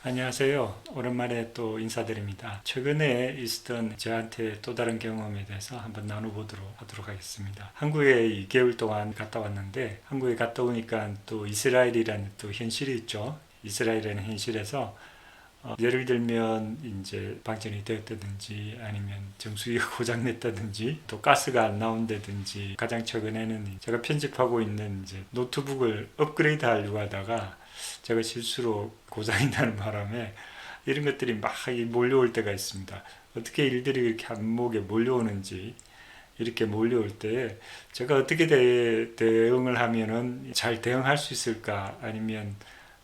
안녕하세요. 오랜만에 또 인사드립니다. 최근에 있었던 저한테 또 다른 경험에 대해서 한번 나눠보도록 하도록 하겠습니다. 한국에 2개월 동안 갔다 왔는데, 한국에 갔다 오니까 또 이스라엘이라는 또 현실이 있죠. 이스라엘이라는 현실에서 예를 들면 이제 방전이 되었다든지 아니면 정수기가 고장냈다든지 또 가스가 안 나온다든지, 가장 최근에는 제가 편집하고 있는 이제 노트북을 업그레이드 하려고 하다가 제가 실수로 고장이 나는 바람에 이런 것들이 막 몰려올 때가 있습니다. 어떻게 일들이 이렇게 한목에 몰려오는지, 이렇게 몰려올 때 제가 어떻게 대응을 하면은 잘 대응할 수 있을까, 아니면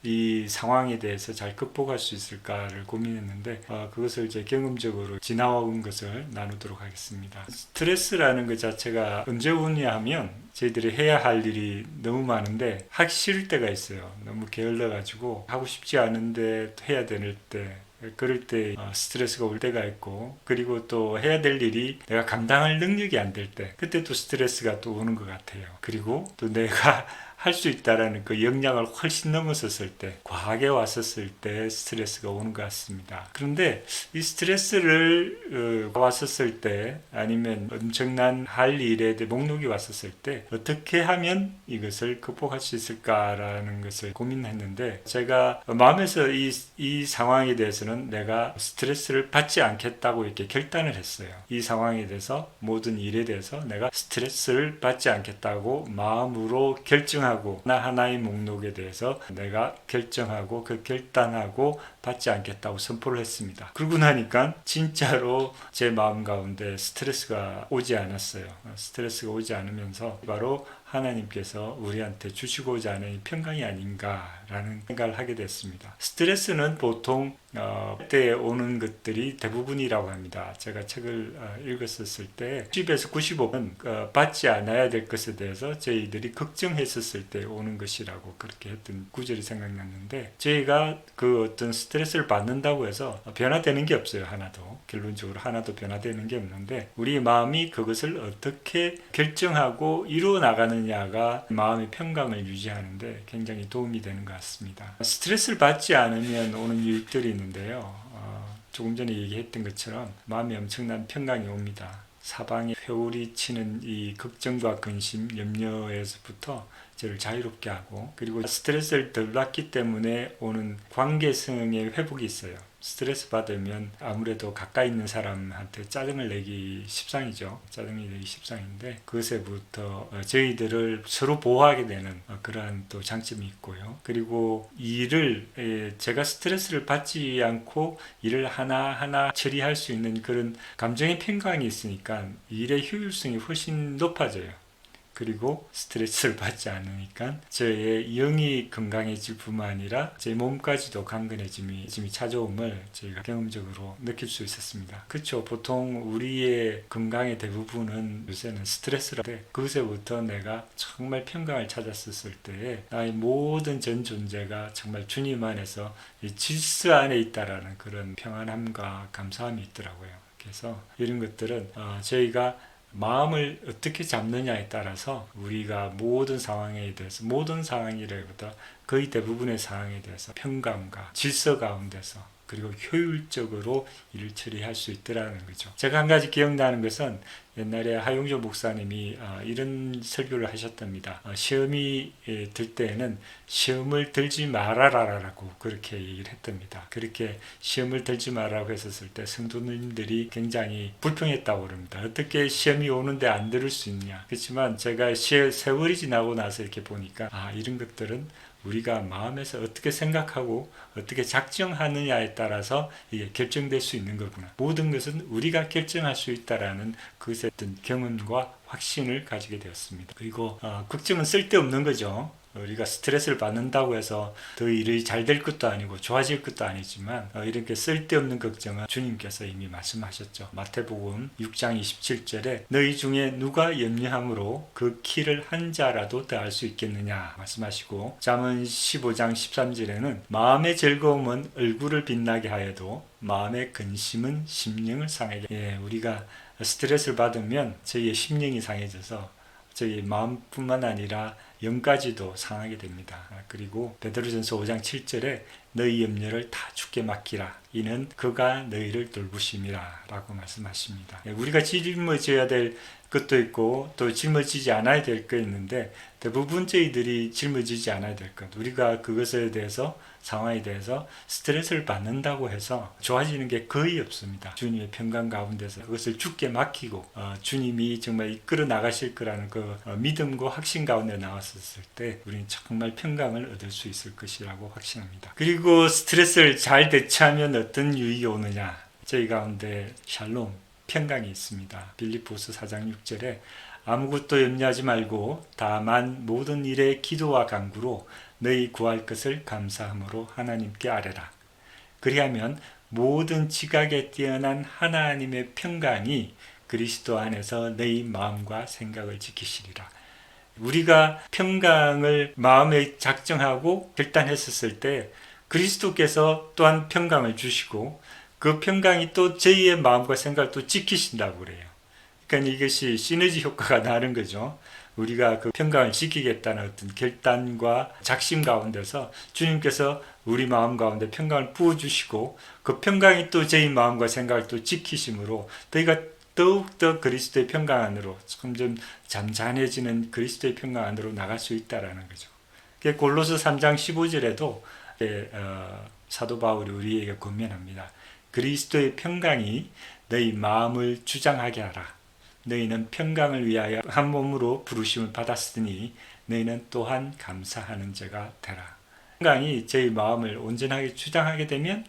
이 상황에 대해서 잘 극복할 수 있을까를 고민했는데, 그것을 이제 경험적으로 지나온 것을 나누도록 하겠습니다. 스트레스라는 것 자체가 언제 오냐 하면, 저희들이 해야 할 일이 너무 많은데 하기 싫을 때가 있어요. 너무 게을러 가지고 하고 싶지 않은데 해야 되는 때, 그럴 때 스트레스가 올 때가 있고, 그리고 또 해야 될 일이 내가 감당할 능력이 안 될 때, 그때 또 스트레스가 또 오는 것 같아요. 그리고 또 내가 할 수 있다라는 그 역량을 훨씬 넘어섰을 때, 과하게 왔었을 때 스트레스가 오는 것 같습니다. 그런데 이 스트레스를 왔었을 때, 아니면 엄청난 할 일에 대해 목록이 왔었을 때 어떻게 하면 이것을 극복할 수 있을까라는 것을 고민했는데, 제가 마음에서 이 상황에 대해서는 내가 스트레스를 받지 않겠다고 이렇게 결단을 했어요. 이 상황에 대해서, 모든 일에 대해서 내가 스트레스를 받지 않겠다고 마음으로 결정하고, 하나의 목록에 대해서 내가 결정하고 그 결단하고 받지 않겠다고 선포를 했습니다. 그러고 나니까 진짜로 제 마음 가운데 스트레스가 오지 않았어요. 스트레스가 오지 않으면서 바로 하나님께서 우리한테 주시고자 하는 평강이 아닌가라는 생각을 하게 됐습니다. 스트레스는 보통 그때 오는 것들이 대부분이라고 합니다. 제가 책을 읽었을 때 90에서 95는 받지 않아야 될 것에 대해서 저희들이 걱정했었을 때 오는 것이라고 그렇게 했던 구절이 생각났는데, 저희가 그 어떤 스트레스를 받는다고 해서 변화되는 게 없어요. 하나도, 결론적으로 하나도 변화되는 게 없는데, 우리 마음이 그것을 어떻게 결정하고 이루어 나가느냐가 마음의 평강을 유지하는데 굉장히 도움이 되는 것 같습니다. 스트레스를 받지 않으면 오는 일들이 있는데요, 조금 전에 얘기했던 것처럼 마음에 엄청난 평강이 옵니다. 사방에 회오리 치는 이 걱정과 근심, 염려에서부터 저를 자유롭게 하고, 그리고 스트레스를 덜 받기 때문에 오는 관계성의 회복이 있어요. 스트레스 받으면 아무래도 가까이 있는 사람한테 짜증을 내기 십상이죠. 짜증이 내기 십상인데, 그것에부터 저희들을 서로 보호하게 되는 그러한 또 장점이 있고요. 그리고 일을 제가 스트레스를 받지 않고 일을 하나하나 처리할 수 있는 그런 감정의 평강이 있으니까 일의 효율성이 훨씬 높아져요. 그리고 스트레스를 받지 않으니까 저의 영이 건강해질 뿐만 아니라 제 몸까지도 강건해짐이 찾아옴을 저희가 경험적으로 느낄 수 있었습니다. 그렇죠. 보통 우리의 건강의 대부분은 요새는 스트레스라는데, 그것에부터 내가 정말 평강을 찾았을 때에 나의 모든 전 존재가 정말 주님 안에서 질서 안에 있다라는 그런 평안함과 감사함이 있더라고요. 그래서 이런 것들은 저희가 마음을 어떻게 잡느냐에 따라서 우리가 모든 상황에 대해서, 모든 상황이라기보다 거의 대부분의 상황에 대해서 평강과 질서 가운데서, 그리고 효율적으로 일을 처리할 수 있더라는 거죠. 제가 한 가지 기억나는 것은, 옛날에 하용조 목사님이 이런 설교를 하셨답니다. 시험이 들 때에는 시험을 들지 말아라라고 그렇게 얘기를 했답니다. 그렇게 시험을 들지 말라고 했었을 때 성도님들이 굉장히 불평했다고 그럽니다. 어떻게 시험이 오는데 안 들을 수 있냐. 그렇지만 제가 세월이 지나고 나서 이렇게 보니까 이런 것들은 우리가 마음에서 어떻게 생각하고 어떻게 작정하느냐에 따라서 이게 결정될 수 있는 거구나. 모든 것은 우리가 결정할 수 있다라는 그것의 어떤 경험과 확신을 가지게 되었습니다. 그리고 걱정은 쓸데없는 거죠. 우리가 스트레스를 받는다고 해서 더 일이 잘 될 것도 아니고 좋아질 것도 아니지만, 이렇게 쓸데없는 걱정은 주님께서 이미 말씀하셨죠. 마태복음 6장 27절에 너희 중에 누가 염려함으로 그 키를 한 자라도 더할 수 있겠느냐 말씀하시고, 잠언 15장 13절에는 마음의 즐거움은 얼굴을 빛나게 하여도 마음의 근심은 심령을 상하게. 우리가 스트레스를 받으면 저희의 심령이 상해져서 저희 마음뿐만 아니라 영까지도 상하게 됩니다. 그리고 베드로전서 5장 7절에 너희 염려를 다 주께 맡기라. 이는 그가 너희를 돌보심이라 라고 말씀하십니다. 우리가 짊어져야 될 것도 있고 또 짊어지지 않아야 될 거 있는데 대부분 저희들이 짊어지지 않아야 될 것. 우리가 그것에 대해서 상황에 대해서 스트레스를 받는다고 해서 좋아지는 게 거의 없습니다. 주님의 평강 가운데서 그것을 주께 맡기고 주님이 정말 이끌어 나가실 거라는 그 믿음과 확신 가운데 나왔었을 때 우리는 정말 평강을 얻을 수 있을 것이라고 확신합니다. 그리고 스트레스를 잘 대처하면 어떤 유익이 오느냐. 저희 가운데 샬롬, 평강이 있습니다. 빌립보서 4장 6절에 아무것도 염려하지 말고 다만 모든 일에 기도와 간구로 너희 구할 것을 감사함으로 하나님께 아뢰라. 그리하면 모든 지각에 뛰어난 하나님의 평강이 그리스도 안에서 너희 마음과 생각을 지키시리라. 우리가 평강을 마음에 작정하고 결단했었을 때 그리스도께서 또한 평강을 주시고 그 평강이 또 저희의 마음과 생각을 또 지키신다고 그래요. 그러니까 이것이 시너지 효과가 나는 거죠. 우리가 그 평강을 지키겠다는 어떤 결단과 작심 가운데서 주님께서 우리 마음 가운데 평강을 부어주시고 그 평강이 또 저희 마음과 생각을 또 지키심으로 저희가 더욱더 그리스도의 평강 안으로 점점 잠잠해지는 그리스도의 평강 안으로 나갈 수 있다는 거죠. 골로새 3장 15절에도 사도 바울이 우리에게 권면합니다. 그리스도의 평강이 너희 마음을 주장하게 하라. 너희는 평강을 위하여 한 몸으로 부르심을 받았으니 너희는 또한 감사하는 자가 되라. 평강이 저희 마음을 온전하게 주장하게 되면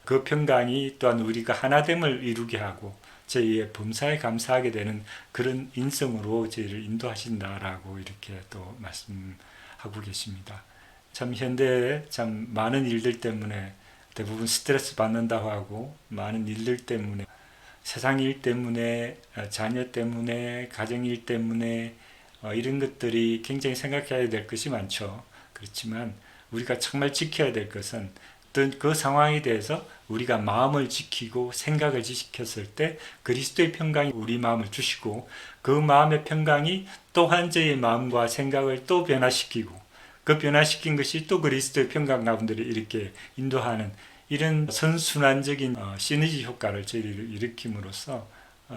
그 평강이 또한 우리가 하나됨을 이루게 하고 저희의 범사에 감사하게 되는 그런 인성으로 저희를 인도하신다라고 이렇게 또 말씀하고 계십니다. 참 현대에 참 많은 일들 때문에 대부분 스트레스 받는다고 하고 많은 일들 때문에 세상 일 때문에 자녀 때문에 가정 일 때문에 이런 것들이 굉장히 생각해야 될 것이 많죠. 그렇지만 우리가 정말 지켜야 될 것은 어떤 그 상황에 대해서 우리가 마음을 지키고 생각을 지켰을 때 그리스도의 평강이 우리 마음을 주시고 그 마음의 평강이 또한 저의 마음과 생각을 또 변화시키고 그 변화시킨 것이 또 그리스도의 평강 가운데 이렇게 인도하는 이런 선순환적인 시너지 효과를 저희를 일으킴으로써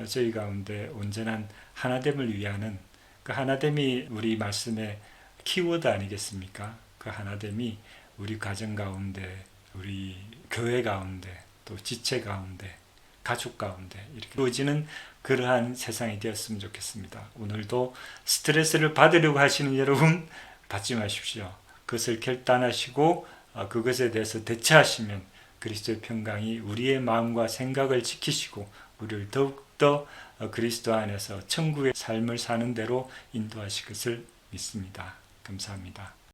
저희 가운데 온전한 하나됨을 위하는 그 하나됨이 우리 말씀의 키워드 아니겠습니까? 그 하나됨이 우리 가정 가운데, 우리 교회 가운데, 또 지체 가운데, 가족 가운데 이렇게 이루어지는 그러한 세상이 되었으면 좋겠습니다. 오늘도 스트레스를 받으려고 하시는 여러분 받지 마십시오. 그것을 결단하시고 그것에 대해서 대처하시면 그리스도의 평강이 우리의 마음과 생각을 지키시고 우리를 더욱더 그리스도 안에서 천국의 삶을 사는 대로 인도하실 것을 믿습니다. 감사합니다.